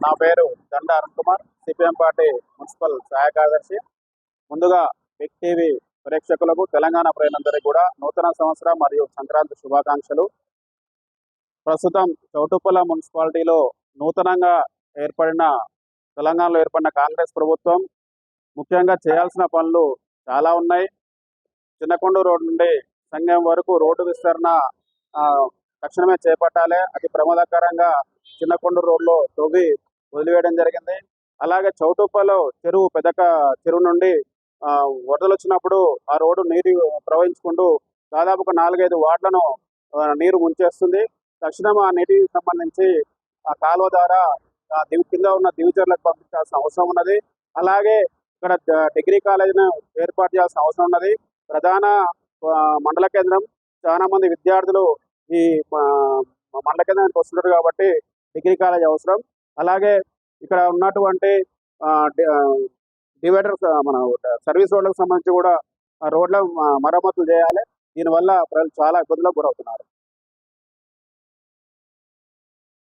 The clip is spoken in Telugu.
నా పేరు దండ Arun Kumar, CPM party municipal సహాయ కార్యదర్శి. ముందుగా బిగ్ టీవీ ప్రేక్షకులకు, తెలంగాణ ప్రజలందరికీ కూడా నూతన సంవత్సరం మరియు సంక్రాంతి శుభాకాంక్షలు. ప్రస్తుతం చౌటుప్పల మున్సిపాలిటీలో నూతనంగా తెలంగాణలో ఏర్పడిన కాంగ్రెస్ ప్రభుత్వం ముఖ్యంగా చేయాల్సిన పనులు చాలా ఉన్నాయి. చిన్నకొండూరు రోడ్ నుండి సంగం వరకు రోడ్డు విస్తరణ తక్షణమే చేపట్టాలి. అతి ప్రమాదకరంగా చిన్నకొండూరు రోడ్లో తవ్వి వదిలివేయడం జరిగింది. అలాగే చౌటుప్పలో పెద్ద చెరువు నుండి వరదలు వచ్చినప్పుడు ఆ రోడ్డు నీరు ప్రవహించుకుంటూ దాదాపు 4-5 వార్డులను నీరు ముంచేస్తుంది. తక్షణం ఆ నీటికి సంబంధించి ఆ కాలువ ద్వారా కింద ఉన్న దివిచర్లకు పంపించాల్సిన అవసరం ఉన్నది. అలాగే ఇక్కడ డిగ్రీ కాలేజీని ఏర్పాటు చేయాల్సిన అవసరం ఉన్నది. ప్రధాన మండల కేంద్రం, చాలా మంది విద్యార్థులు ఈ మండల కేంద్రానికి వస్తున్నారు కాబట్టి డిగ్రీ కాలేజ్ అవసరం. అలాగే ఇక్కడ ఉన్నటువంటి డివైడర్స్, మన సర్వీస్ రోడ్లకు సంబంధించి కూడా రోడ్ల మరమ్మతులు చేయాలి. దీనివల్ల ప్రజలు చాలా ఇబ్బందులకు గురవుతున్నారు.